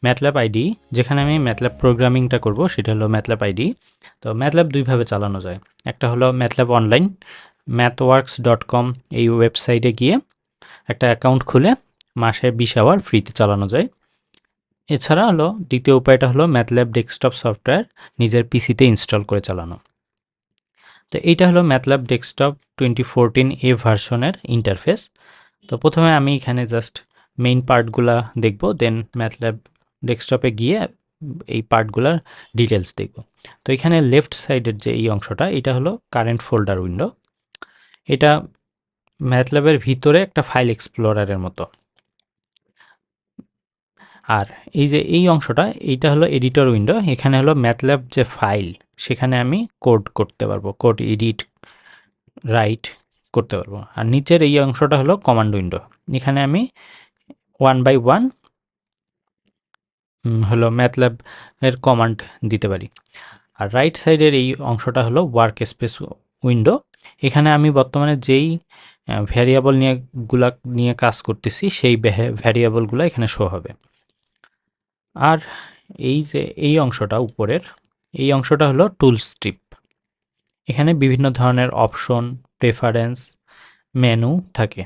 MATLAB ID, যেখানে আমি MATLAB প্রোগ্রামিংটা করব সেটা হলো ম্যাটল্যাব আইডি। তো ম্যাটল্যাব দুইভাবে চালানো যায়, একটা হলো ম্যাটল্যাব অনলাইন, mathworks.com, এই ওয়েবসাইটে গিয়ে একটা অ্যাকাউন্ট খুলে মাসে 20 আওয়ার ফ্রিতে চালানো যায়। এছাড়া হলো দ্বিতীয় উপায়টা হলো ম্যাটল্যাব ডেস্কটপ সফটওয়্যার নিজের পিসিতে ইনস্টল করে চালানো। তো এইটা হলো ম্যাটল্যাব ডেস্কটপ 2014 ভার্সনের ইন্টারফেস। তো প্রথমে আমি এখানে জাস্ট মেইন পার্টগুলা দেখব, দেন ম্যাটল্যাব ডেস্কটপে গিয়ে এই পার্টগুলার ডিটেলস দেখব। তো এখানে লেফট সাইডের যে এই অংশটা, এটা হলো কারেন্ট ফোল্ডার উইন্ডো। এটা ম্যাটল্যাবের ভিতরে একটা ফাইল এক্সপ্লোরারের মতো। আর এই যে এই অংশটা, এইটা হলো এডিটর উইন্ডো। এখানে হলো ম্যাটল্যাব যে ফাইল, সেখানে আমি কোড করতে পারবো, কোড এডিট রাইট করতে পারবো। আর নিচের এই অংশটা হলো কমান্ড উইন্ডো, এখানে আমি 1 বাই 1 হলো ম্যাটল্যাব এর কমান্ড দিতে পারি। আর রাইট সাইডের এই অংশটা হলো ওয়ার্ক স্পেস উইন্ডো। এখানে আমি বর্তমানে যেই ভ্যারিয়েবল নিয়ে কাজ করতেছি সেই ভ্যারিয়েবলগুলো এখানে শো হবে। আর এই যে এই অংশটা উপরের, এই অংশটা হলো টুল স্ট্রিপ। এখানে বিভিন্ন ধরনের অপশন, প্রেফারেন্স, মেনু থাকে।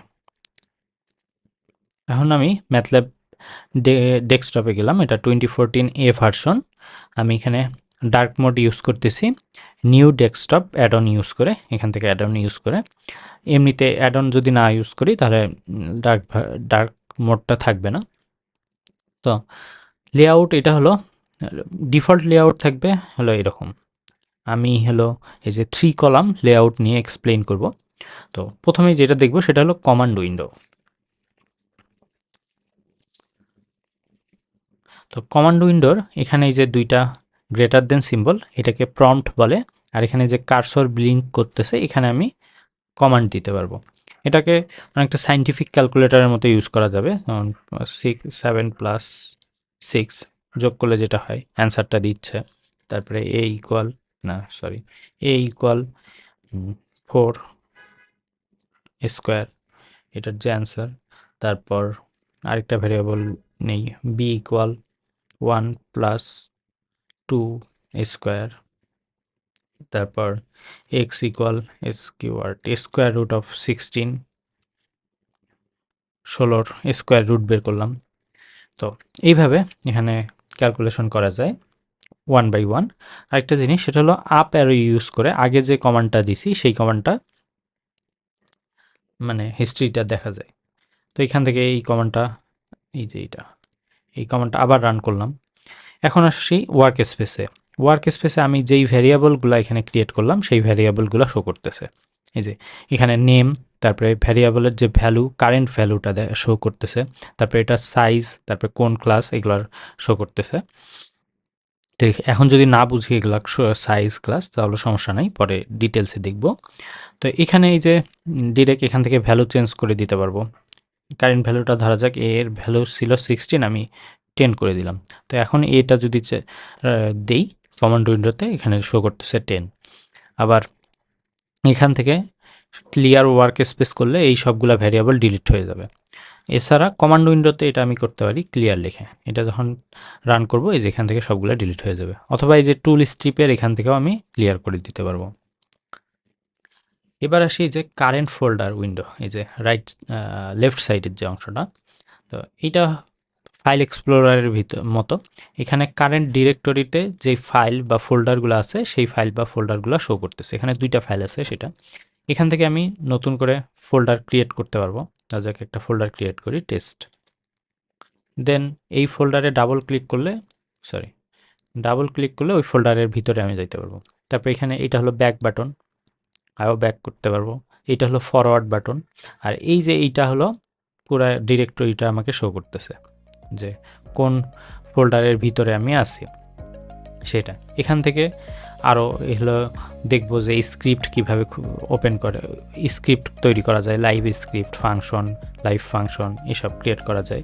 এখন আমি ম্যাটল্যাব ডেস্কটপে গেলাম, এটা 2014 ভার্সন। আমি এখানে ডার্ক মোড ইউজ করতেছি, new desktop add on use করে, এখান থেকে অ্যাড অন ইউজ করে। এমনিতে অ্যাড অন যদি না ইউজ করি তাহলে ডার্ক মোডটা থাকবে না। তো লেআউট, এটা হলো ডিফল্ট লেআউট থাকবে হলো এরকম। আমি হলো এই যে 3 কলাম লেআউট নিয়ে এক্সপ্লেইন করব। তো প্রথমে যেটা দেখব সেটা হলো কমান্ড উইন্ডো। তো কমান্ড উইন্ডোর এখানে এই যে দুইটা গ্রেটার দেন সিম্বল, এটাকে প্রম্পট বলে। আর এখানে যে কার্সর ব্লিঙ্ক করতেছে, এখানে আমি কমান্ড দিতে পারবো। এটাকে অনেকটা সাইন্টিফিক ক্যালকুলেটরের মতো ইউজ করা যাবে। 7 + 6 যোগ করলে যেটা হয় অ্যান্সারটা দিচ্ছে। তারপরে এ ইকুয়াল 4 স্কোয়ার, এটার যে অ্যান্সার। তারপর আরেকটা ভ্যারিয়েবল নেই, বি ইকুয়াল 1 + 2 স্কোয়ার। তারপর X equal square root of 16, 16 square root বের করলাম। তো এইভাবে এখানে ক্যালকুলেশন করা যায় 1 বাই 1। আরেকটা জিনিস, সেটা হলো আপ অ্যারো ইউজ করে আগে যে কমান্ডটা দিছি সেই কমান্ডটা মানে হিস্ট্রিটা দেখা যায়। তো এখান থেকে এই কমান্ডটা, এই কমান্ডটা আবার রান করলাম। এখন আসছি ওয়ার্ক স্পেসে। ওয়ার্ক স্পেসে আমি যেই ভ্যারিয়েবলগুলো এখানে ক্রিয়েট করলাম সেই ভ্যারিয়েবলগুলো শো করতেছে। এই যে এখানে নেম, তারপরে ভ্যারিয়েবলের যে ভ্যালু, কারেন্ট ভ্যালুটা শো করতেছে, তারপরে এটা সাইজ, তারপরে কোন ক্লাস, এগুলোর শো করতেছে। তো এখন যদি না বুঝি এগুলো সাইজ ক্লাস, তাহলে সমস্যা নাই, পরে ডিটেলসে দেখব। তো এখানে এই যে ডিরেক্ট এখান থেকে ভ্যালু চেঞ্জ করে দিতে পারবো। কারেন্ট ভ্যালুটা ধরা যাক, এর ভ্যালু ছিল 16, আমি 10 করে দিলাম। তো এখন এটা যদি দেই কমান্ড উইন্ডোতে, এখানে শো করতেছে 10। আবার এখান থেকে ক্লিয়ার ওয়ার্ক স্পেস করলে এই সবগুলা ভ্যারিয়েবল ডিলিট হয়ে যাবে। এছাড়া কমান্ড উইন্ডোতে এটা আমি করতে পারি ক্লিয়ার লিখে, এটা যখন রান করব এই যে এখান থেকে সবগুলো ডিলিট হয়ে যাবে। অথবা এই যে টুল স্ট্রিপের এখান থেকেও আমি ক্লিয়ার করে দিতে পারবো। এবার আসি যে কারেন্ট ফোল্ডার উইন্ডো, এই যে লেফট সাইডের যে অংশটা। তো এইটা ফাইল এক্সপ্লোরারের মতো। এখানে কারেন্ট ডিরেক্টরিতে যে ফাইল বা ফোল্ডারগুলো আছে সেই ফাইল বা ফোল্ডারগুলো শো করতেছে। এখানে দুইটা ফাইল আছে, সেটা এখান থেকে আমি নতুন করে ফোল্ডার ক্রিয়েট করতে পারবো। যাকে একটা ফোল্ডার ক্রিয়েট করি, টেস্ট। দেন এই ফোল্ডারে ডাবল ক্লিক করলে ওই ফোল্ডারের ভিতরে আমি যাইতে পারবো। তারপর এখানে এটা হলো ব্যাক বাটন, আরও ব্যাক করতে পারবো। এইটা হলো ফরওয়ার্ড বাটন। আর এই যে এইটা হলো পুরো ডিরেক্টরিটা আমাকে শো করতেছে যে কোন ফোল্ডারের ভিতরে আমি আছি সেটা। এখান থেকে আরও হলো দেখবো যে স্ক্রিপ্ট কীভাবে ওপেন করে, স্ক্রিপ্ট তৈরি করা যায়, live script, function, live function এসব ক্রিয়েট করা যায়।